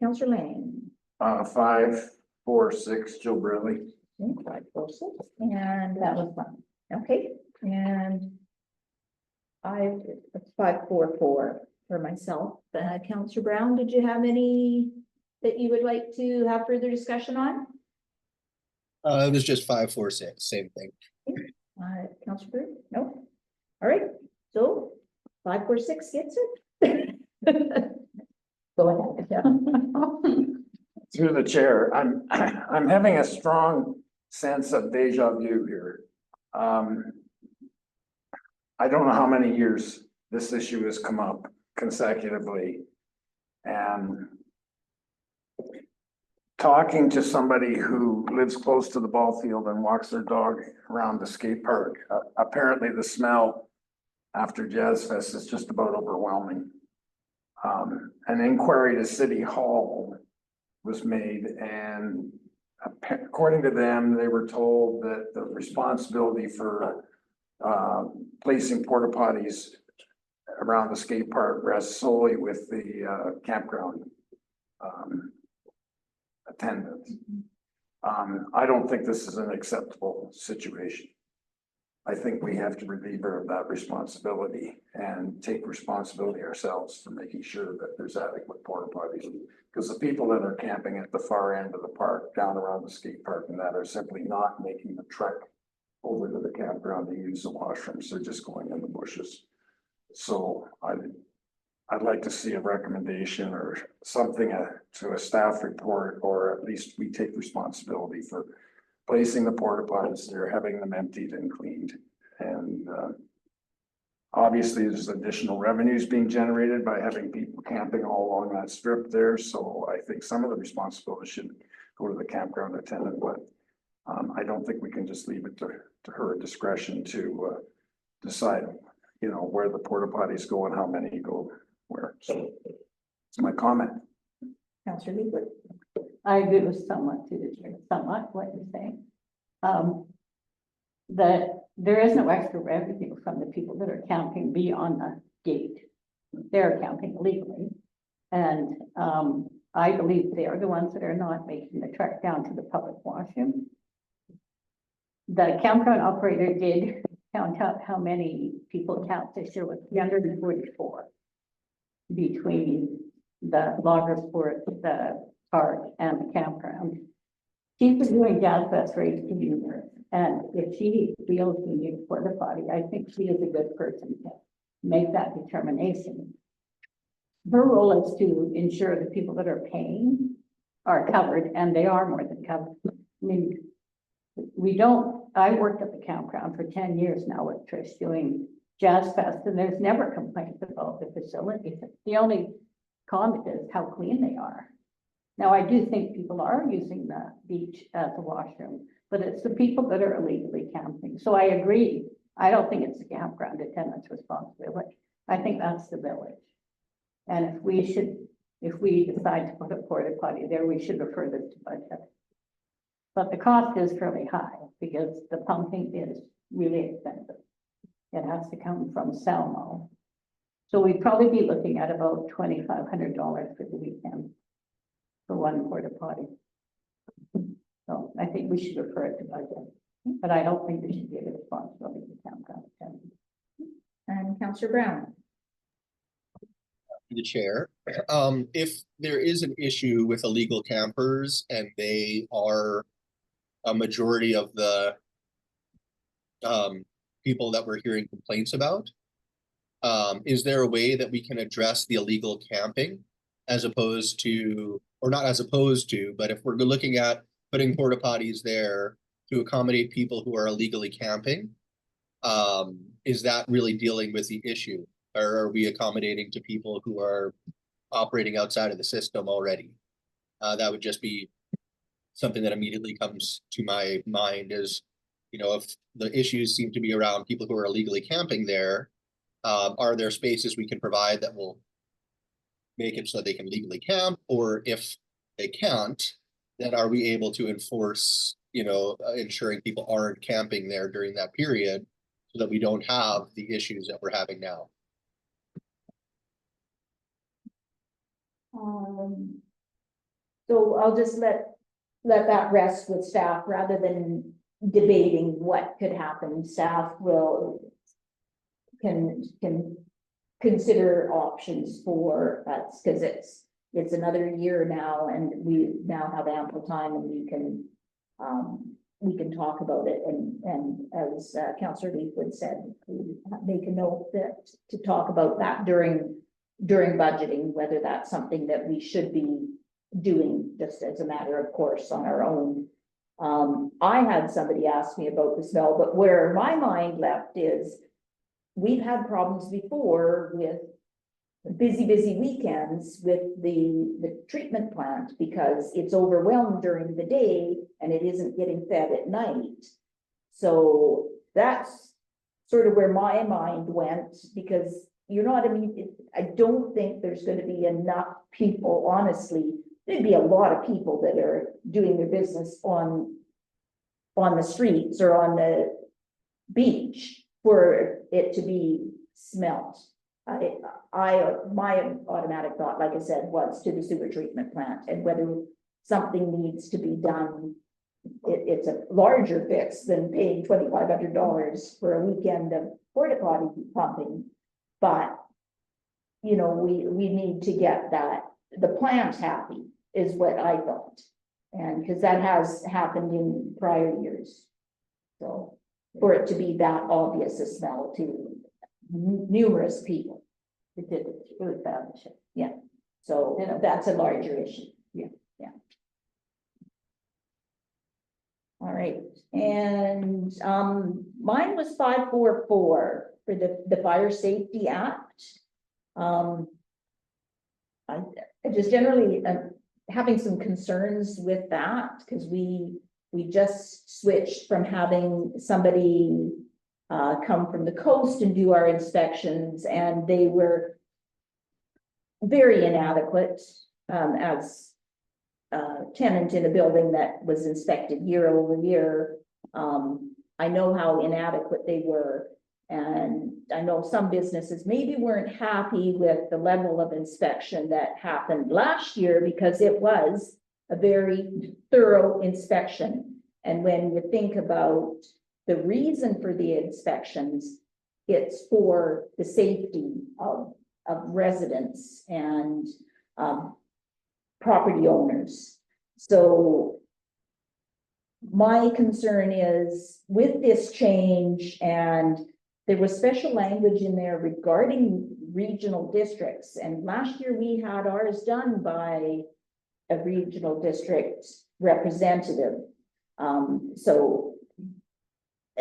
Councillor Lang. 546 Joe Bradley. 546, and that was fun. Okay, and 544 for myself. Councillor Brown, did you have any that you would like to have further discussion on? It was just 546, same thing. Councillor Bird? No? All right, so 546 gets it. Go ahead. Yeah. Through the chair, I'm having a strong sense of deja vu here. I don't know how many years this issue has come up consecutively. And talking to somebody who lives close to the ball field and walks their dog around the skate park, apparently the smell after Jazz Fest is just about overwhelming. An inquiry to City Hall was made, and according to them, they were told that the responsibility for placing porta potties around the skate park rests solely with the campground attendants. I don't think this is an acceptable situation. I think we have to relieve her of that responsibility and take responsibility ourselves for making sure that there's adequate porta potties. Because the people that are camping at the far end of the park, down around the skate park and that, are simply not making the trek over to the campground to use the washrooms. They're just going in the bushes. So I'd like to see a recommendation or something to a staff report, or at least we take responsibility for placing the porta potties there, having them emptied and cleaned. And obviously there's additional revenues being generated by having people camping all along that strip there. So I think some of the responsibility should go to the campground attendant, but I don't think we can just leave it to her discretion to decide, you know, where the porta potties go and how many go where. So it's my comment. Councillor Leawood. I agree with somewhat what you're saying. That there is no extra revenue from the people that are camping beyond the gate. They're camping legally. And I believe they are the ones that are not making the trek down to the public washroom. The campground operator did count out how many people count this year with 344 between the logger sport, the park, and the campground. She's been doing Jazz Fest for 18 years, and if she feels we need a porta potty, I think she is a good person to make that determination. Her role is to ensure the people that are paying are covered, and they are more than covered. I mean, I worked at the campground for 10 years now with Trish doing Jazz Fest, and there's never complaints about the facilities. The only comment is how clean they are. Now, I do think people are using the beach as a washroom, but it's the people that are illegally camping. So I agree. I don't think it's the campground attendant's responsibility. I think that's the village. And if we decide to put a porta potty there, we should refer this to budget. But the cost is fairly high because the pumping is really expensive. It has to come from Salmo. So we'd probably be looking at about $2,500 for the weekend. For one porta potty. So I think we should refer it to budget, but I don't think there should be a responsibility to town council. And Councillor Brown. The chair. If there is an issue with illegal campers and they are a majority of the people that we're hearing complaints about, is there a way that we can address the illegal camping as opposed to, or not as opposed to, but if we're looking at putting porta potties there to accommodate people who are illegally camping, is that really dealing with the issue? Or are we accommodating to people who are operating outside of the system already? That would just be something that immediately comes to my mind is, you know, if the issues seem to be around people who are illegally camping there, are there spaces we can provide that will make it so they can legally camp? Or if they can't, then are we able to enforce, you know, ensuring people aren't camping there during that period so that we don't have the issues that we're having now? So I'll just let that rest with staff rather than debating what could happen. Staff can consider options for us because it's another year now and we now have ample time and we can talk about it and as Councillor Leafwood said, make a note that to talk about that during budgeting, whether that's something that we should be doing just as a matter of course on our own. I had somebody ask me about the smell, but where my mind left is we've had problems before with busy weekends with the treatment plant because it's overwhelmed during the day and it isn't getting fed at night. So that's sort of where my mind went because you're not, I mean, I don't think there's going to be enough people, honestly. There'd be a lot of people that are doing their business on the streets or on the beach for it to be smelt. My automatic thought, like I said, was to the sewer treatment plant and whether something needs to be done. It's a larger fix than paying $2,500 for a weekend of porta potty pumping. But, you know, we need to get the plant happy is what I thought. And because that has happened in prior years. So for it to be that obvious a smell to numerous people. It was bad. Yeah. So that's a larger issue. Yeah. All right. And mine was 544 for the Fire Safety Act. I just generally having some concerns with that because we just switched from having somebody come from the coast and do our inspections, and they were very inadequate as tenant in a building that was inspected year over year. I know how inadequate they were, and I know some businesses maybe weren't happy with the level of inspection that happened last year because it was a very thorough inspection. And when you think about the reason for the inspections, it's for the safety of residents and property owners. So my concern is with this change, and there was special language in there regarding regional districts. And last year we had ours done by a regional district representative.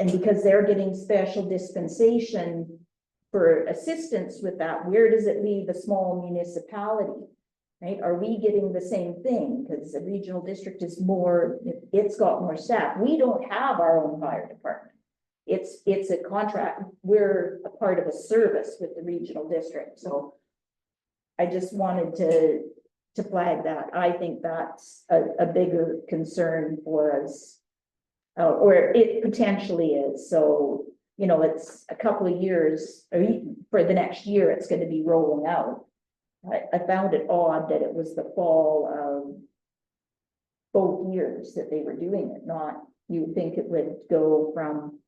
And because they're getting special dispensation for assistance with that, where does it leave a small municipality? Right? Are we getting the same thing? Because the regional district is more, it's got more staff. We don't have our own fire department. It's a contract. We're a part of a service with the regional district. So I just wanted to flag that. I think that's a bigger concern for us, or it potentially is. So you know, it's a couple of years, or for the next year, it's gonna be rolling out. I found it odd that it was the fall of both years that they were doing it, not, you would think it would go from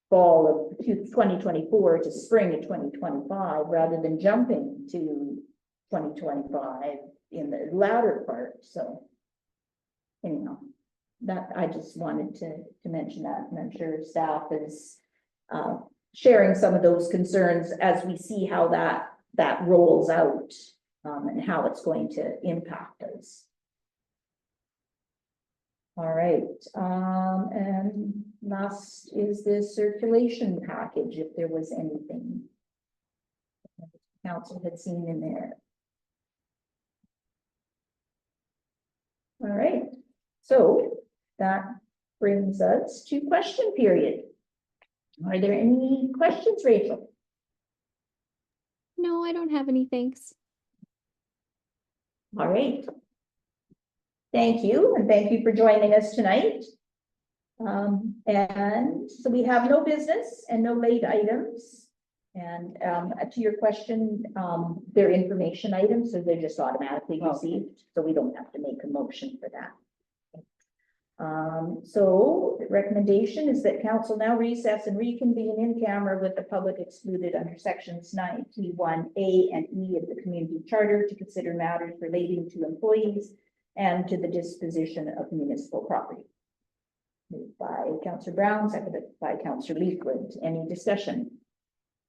fall of 2024 to spring of 2025, rather than jumping to 2025 in the latter part, so. Anyhow, that, I just wanted to mention that, and I'm sure staff is sharing some of those concerns as we see how that rolls out, and how it's going to impact us. All right, and last is the circulation package, if there was anything council had seen in there. All right, so that brings us to question period. Are there any questions, Rachel? No, I don't have any thanks. All right. Thank you, and thank you for joining us tonight. And so we have no business and no late items. And to your question, they're information items, so they're just automatically received, so we don't have to make a motion for that. So the recommendation is that council now recess and reconvene in camera with the public excluded under sections 91A and E of the community charter to consider matters relating to employees and to the disposition of municipal property. Moved by Councillor Brown, seconded by Councillor Leafwood. Any discussion?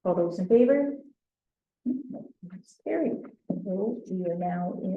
All those in favor? It's carried. So we are now in